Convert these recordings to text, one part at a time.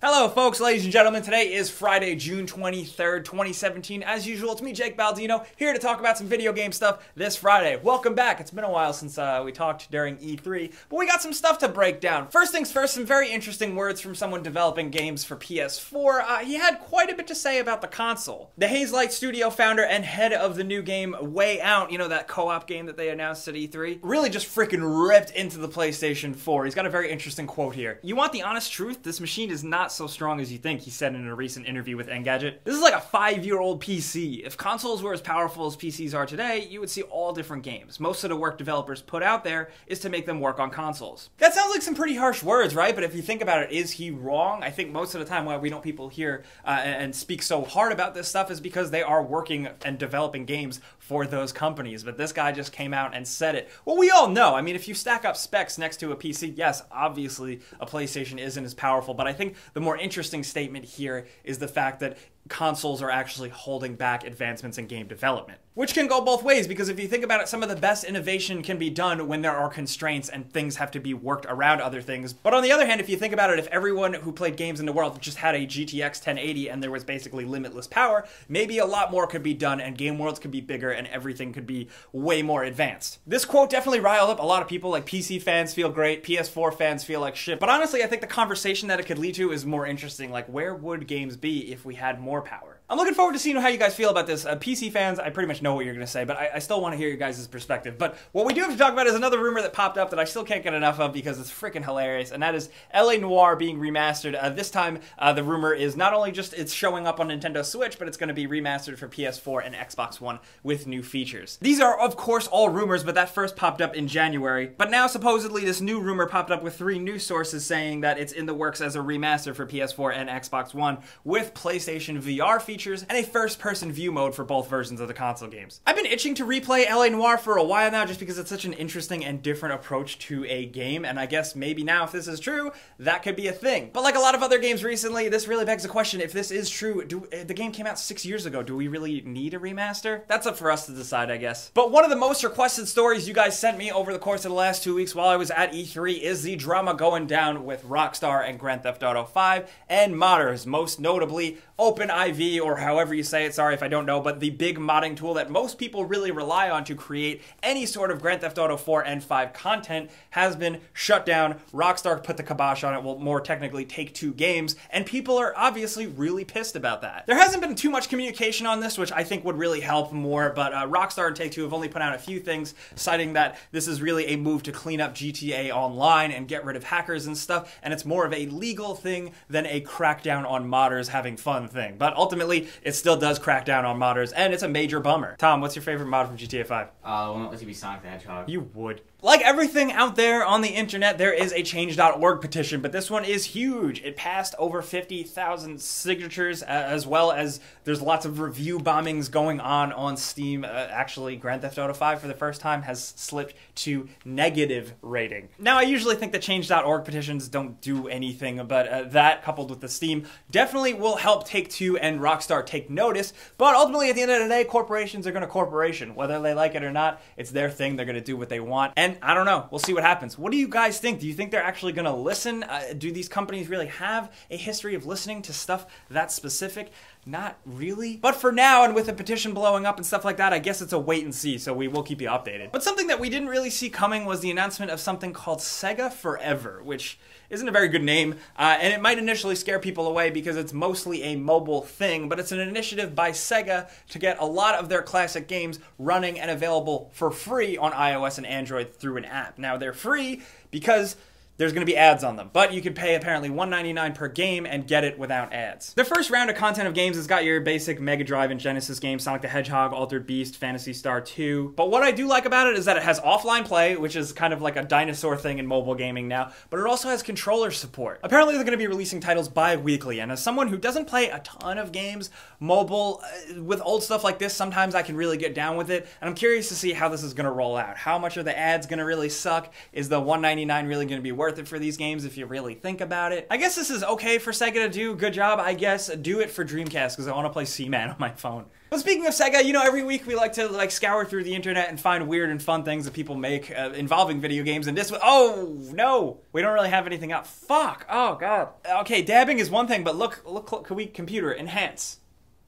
Hello folks, ladies and gentlemen, today is Friday, June 23rd, 2017. As usual, it's me, Jake Baldino, here to talk about some video game stuff this Friday. Welcome back. It's been a while since we talked during E3, but we got some stuff to break down. First things first, some very interesting words from someone developing games for PS4. He had quite a bit to say about the console. The Hazelight Studio founder and head of the new game Way Out, you know, that co-op game that they announced at E3, really just freaking ripped into the PlayStation 4. He's got a very interesting quote here. "You want the honest truth? This machine is not so strong as you think," he said in a recent interview with Engadget. "This is like a 5-year-old PC. If consoles were as powerful as PCs are today, you would see all different games. Most of the work developers put out there is to make them work on consoles." That sounds like some pretty harsh words, right? But if you think about it, is he wrong? I think most of the time why we don't people hear and speak so hard about this stuff is because they are working and developing games for those companies. But this guy just came out and said it. Well, we all know. I mean, if you stack up specs next to a PC, yes, obviously a PlayStation isn't as powerful, but I think the more interesting statement here is the fact that consoles are actually holding back advancements in game development. Which can go both ways, because if you think about it, some of the best innovation can be done when there are constraints and things have to be worked around other things. But on the other hand, if you think about it, if everyone who played games in the world just had a GTX 1080 and there was basically limitless power, maybe a lot more could be done and game worlds could be bigger and everything could be way more advanced. This quote definitely riled up a lot of people. Like, PC fans feel great, PS4 fans feel like shit. But honestly, I think the conversation that it could lead to is more interesting. Like, where would games be if we had more power? I'm looking forward to seeing how you guys feel about this. PC fans, I pretty much know what you're going to say, but I still want to hear your guys' perspective. But what we do have to talk about is another rumor that popped up that I still can't get enough of because it's freaking hilarious, and that is LA Noire being remastered. This time, the rumor is not only just it's showing up on Nintendo Switch, but it's going to be remastered for PS4 and Xbox One with new features. These are, of course, all rumors, but that first popped up in January. But now, supposedly, this new rumor popped up with 3 news sources saying that it's in the works as a remaster for PS4 and Xbox One with PlayStation VR features and a first-person view mode for both versions of the console games. I've been itching to replay LA Noire for a while now just because it's such an interesting and different approach to a game, and I guess maybe now, if this is true, that could be a thing. But like a lot of other games recently, this really begs the question, if this is true, the game came out 6 years ago, do we really need a remaster? That's up for us to decide, I guess. But one of the most requested stories you guys sent me over the course of the last 2 weeks while I was at E3 is the drama going down with Rockstar and Grand Theft Auto 5 and modders, most notably OpenIV, or however you say it, sorry if I don't know, but the big modding tool that most people really rely on to create any sort of Grand Theft Auto 4 and 5 content has been shut down. Rockstar put the kibosh on it, well, more technically Take-Two Games, and people are obviously really pissed about that. There hasn't been too much communication on this, which I think would really help more, but Rockstar and Take-Two have only put out a few things, citing that this is really a move to clean up GTA Online and get rid of hackers and stuff, and it's more of a legal thing than a crackdown on modders having fun thing. But ultimately, it still does crack down on modders, and it's a major bummer. Tom, what's your favorite mod from GTA 5? Well, not let you be Sonic the Hedgehog. You would. Like everything out there on the internet, there is a change.org petition, but this one is huge. It passed over 50,000 signatures, as well as there's lots of review bombings going on Steam. Actually, Grand Theft Auto 5 for the first time has slipped to negative rating. Now, I usually think the change.org petitions don't do anything, but that coupled with the Steam definitely will help Take-Two and Rockstar take notice, but ultimately at the end of the day, corporations are going to corporation. Whether they like it or not, it's their thing. They're going to do what they want. And I don't know. We'll see what happens. What do you guys think? Do you think they're actually going to listen? Do these companies really have a history of listening to stuff that specific? Not really. But for now, and with the petition blowing up and stuff like that, I guess it's a wait and see, so we will keep you updated. But something that we didn't really see coming was the announcement of something called Sega Forever, which isn't a very good name, and it might initially scare people away because it's mostly a mobile thing, but it's an initiative by Sega to get a lot of their classic games running and available for free on iOS and Android through an app. Now, they're free because there's going to be ads on them, but you can pay apparently $1.99 per game and get it without ads. The first round of content of games has got your basic Mega Drive and Genesis games, Sonic the Hedgehog, Altered Beast, Phantasy Star 2. But what I do like about it is that it has offline play, which is kind of like a dinosaur thing in mobile gaming now, but it also has controller support. Apparently they're going to be releasing titles bi-weekly, and as someone who doesn't play a ton of games mobile, with old stuff like this, sometimes I can really get down with it, and I'm curious to see how this is going to roll out. How much are the ads going to really suck? Is the $1.99 really going to be worth worth it for these games if you really think about it. I guess this is okay for Sega to do. Good job, I guess. Do it for Dreamcast because I want to play Seaman on my phone. But speaking of Sega, you know, every week we like to scour through the internet and find weird and fun things that people make involving video games. And this was, oh no, we don't really have anything up. Fuck. Oh god. Okay, dabbing is one thing, but look, can we computer enhance?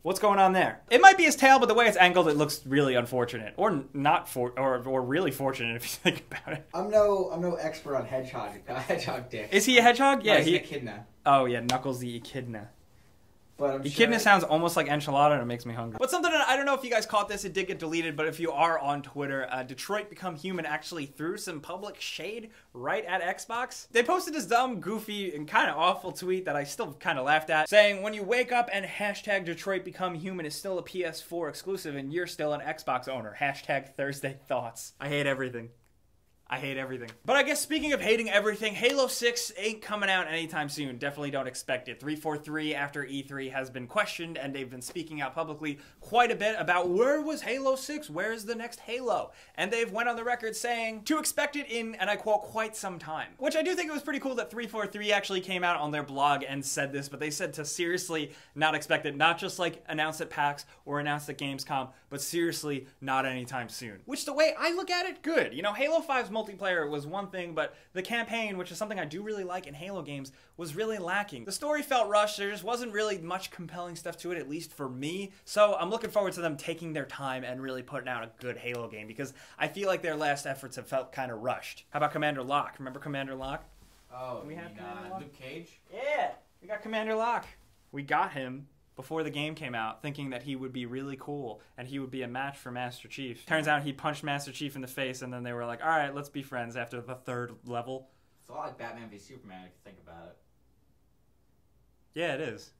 What's going on there? It might be his tail, but the way it's angled, it looks really unfortunate, or not or really fortunate if you think about it. I'm no expert on hedgehog dick. Is he a hedgehog? Yeah, no, he's an echidna. Oh yeah, Knuckles the echidna. But Echidna sounds almost like enchilada and it makes me hungry. But something that I don't know if you guys caught this, it did get deleted, but if you are on Twitter, Detroit Become Human actually threw some public shade right at Xbox. They posted this dumb, goofy, and kind of awful tweet that I still kind of laughed at, saying, when you wake up and hashtag Detroit Become Human is still a PS4 exclusive and you're still an Xbox owner. Hashtag Thursday Thoughts. I hate everything. I hate everything. But I guess speaking of hating everything, Halo 6 ain't coming out anytime soon. Definitely don't expect it. 343 after E3 has been questioned, and they've been speaking out publicly quite a bit about where was Halo 6? Where's the next Halo? And they've went on the record saying to expect it in, and I quote, quite some time. Which I do think it was pretty cool that 343 actually came out on their blog and said this, but they said to seriously not expect it, not just like announce at PAX or announce at Gamescom, but seriously not anytime soon. Which the way I look at it, good. You know, Halo 5's multiplayer was one thing, but the campaign, which is something I do really like in Halo games, was really lacking. The story felt rushed. There just wasn't really much compelling stuff to it, at least for me. So I'm looking forward to them taking their time and really putting out a good Halo game, because I feel like their last efforts have felt kind of rushed. How about Commander Locke? Remember Commander Locke? Oh, we have Luke Cage? Yeah, we got Commander Locke. We got him before the game came out, thinking that he would be really cool and he would be a match for Master Chief. Turns out he punched Master Chief in the face, and then they were like, all right, let's be friends after the 3rd level. It's a lot like Batman v Superman if you think about it. Yeah, it is.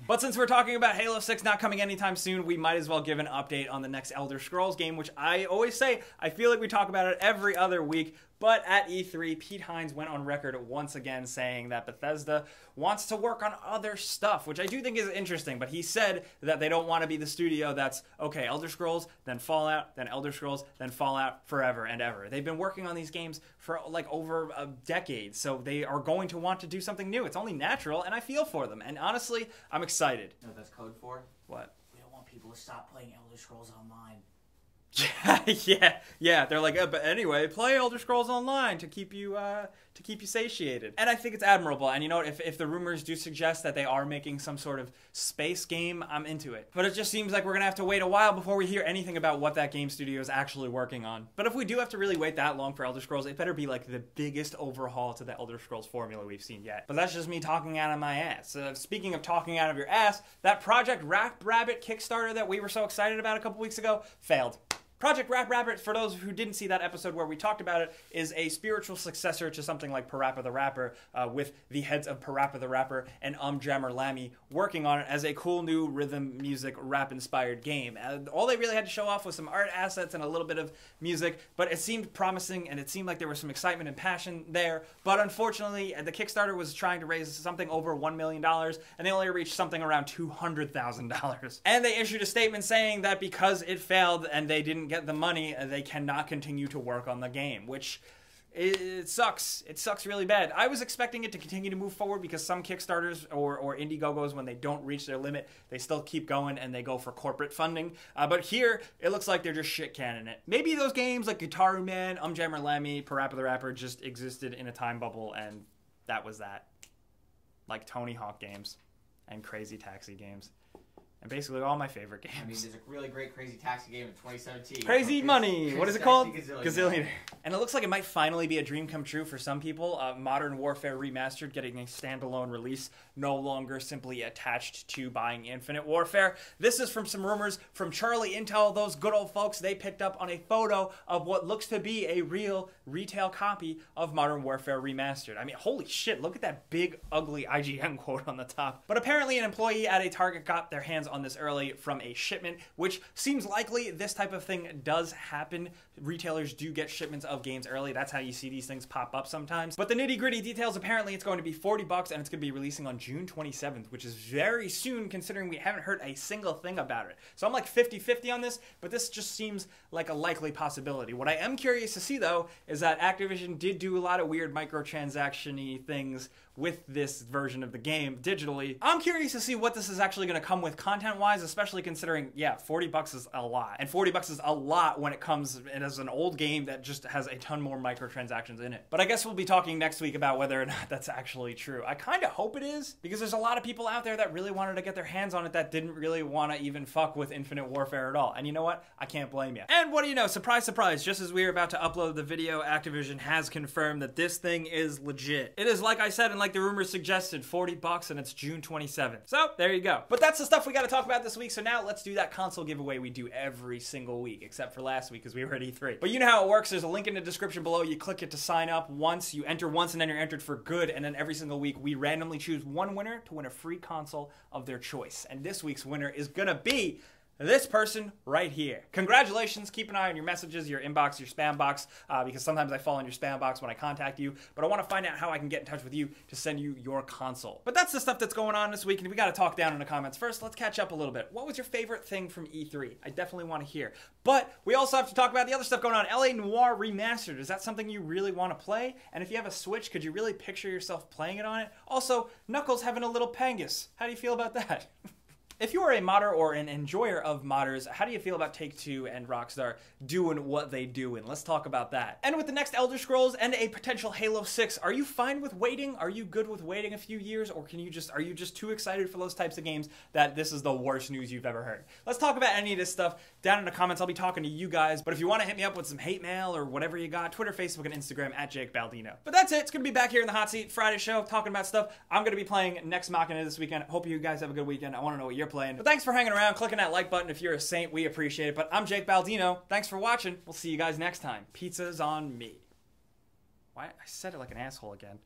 But since we're talking about Halo 6 not coming anytime soon, we might as well give an update on the next Elder Scrolls game, which I always say, I feel like we talk about it every other week. But at E3, Pete Hines went on record once again saying that Bethesda wants to work on other stuff, which I do think is interesting. But he said that they don't want to be the studio that's, okay, Elder Scrolls, then Fallout, then Elder Scrolls, then Fallout forever and ever. They've been working on these games for like over a decade, so they are going to want to do something new. It's only natural, and I feel for them. And honestly, I'm excited. You know what that's code for? What? We don't want people to stop playing Elder Scrolls Online. yeah. They're like, but anyway, play Elder Scrolls Online to keep you satiated. And I think it's admirable. And you know what? If the rumors do suggest that they are making some sort of space game, I'm into it. But it just seems like we're gonna have to wait a while before we hear anything about what that game studio is actually working on. But if we do have to really wait that long for Elder Scrolls, it better be like the biggest overhaul to the Elder Scrolls formula we've seen yet. But that's just me talking out of my ass. Speaking of talking out of your ass, that Project Rap Rabbit Kickstarter that we were so excited about a couple weeks ago failed. Project Rap Rabbit, for those who didn't see that episode where we talked about it, is a spiritual successor to something like Parappa the Rapper, with the heads of Parappa the Rapper and Jammer Lammy working on it as a cool new rhythm, music, rap-inspired game. All they really had to show off was some art assets and a little bit of music, but it seemed promising and it seemed like there was some excitement and passion there. But unfortunately, the Kickstarter was trying to raise something over $1 million, and they only reached something around $200,000. And they issued a statement saying that because it failed and they didn't get the money, they cannot continue to work on the game, which it sucks. It sucks really bad. I was expecting it to continue to move forward because some Kickstarters or Indiegogos, when they don't reach their limit, they still keep going and they go for corporate funding. But here, it looks like they're just shit canning it. Maybe those games like Guitaru Man, Jammer Lammy, Parappa the Rapper just existed in a time bubble, and that was that. Like Tony Hawk games and Crazy Taxi games. And basically all my favorite games. I mean, there's a really great Crazy Taxi game in 2017. Crazy Money! What is it called? Gazillionaire. And it looks like it might finally be a dream come true for some people. Modern Warfare Remastered getting a standalone release, no longer simply attached to buying Infinite Warfare. This is from some rumors from Charlie Intel, those good old folks. They picked up on a photo of what looks to be a real retail copy of Modern Warfare Remastered. I mean, holy shit, look at that big, ugly IGN quote on the top. But apparently an employee at a Target got their hands on this early from a shipment, which seems likely. This type of thing does happen. Retailers do get shipments of games early. That's how you see these things pop up sometimes. But the nitty-gritty details, apparently it's going to be $40 and it's going to be releasing on June 27th, which is very soon considering we haven't heard a single thing about it. So I'm like 50-50 on this, but this just seems like a likely possibility. What I am curious to see though is that Activision did do a lot of weird microtransaction-y things with this version of the game digitally. I'm curious to see what this is actually going to come with content-wise, especially considering, yeah, $40 is a lot. And $40 is a lot when it comes in as an old game that just has a ton more microtransactions in it. But I guess we'll be talking next week about whether or not that's actually true. I kind of hope it is, because there's a lot of people out there that really wanted to get their hands on it that didn't really want to even fuck with Infinite Warfare at all. And you know what? I can't blame you. And what do you know? Surprise, surprise, just as we were about to upload the video, Activision has confirmed that this thing is legit. It is, like I said, and like the rumors suggested, $40 and it's June 27th. So there you go. But that's the stuff we got to talk about this week. So now let's do that console giveaway we do every single week, except for last week because we were at E3. But you know how it works. There's a link in the description below. You click it to sign up once. You enter once and then you're entered for good. And then every single week we randomly choose one winner to win a free console of their choice. And this week's winner is gonna be this person right here. Congratulations. Keep an eye on your messages, your inbox, your spam box, because sometimes I fall in your spam box when I contact you, but I want to find out how I can get in touch with you to send you your console. But that's the stuff that's going on this week, and we got to talk down in the comments. First, let's catch up a little bit. What was your favorite thing from E3? I definitely want to hear. But we also have to talk about the other stuff going on. LA Noire Remastered. Is that something you really want to play? And if you have a Switch, could you really picture yourself playing it on it? Also, Knuckles having a little Pangus. How do you feel about that? If you are a modder or an enjoyer of modders, how do you feel about Take-Two and Rockstar doing what they do? And let's talk about that. And with the next Elder Scrolls and a potential Halo 6, are you fine with waiting? Are you good with waiting a few years? Or are you just too excited for those types of games that this is the worst news you've ever heard? Let's talk about any of this stuff down in the comments. I'll be talking to you guys. But if you want to hit me up with some hate mail or whatever you got, Twitter, Facebook, and Instagram at Jake Baldino. But that's it. It's going to be back here in the hot seat Friday show talking about stuff. I'm going to be playing Next Machina this weekend. Hope you guys have a good weekend. I want to know what you're playing. But thanks for hanging around, clicking that like button. If you're a saint, we appreciate it. But I'm Jake Baldino. Thanks for watching. We'll see you guys next time. Pizza's on me. Why? I said it like an asshole again.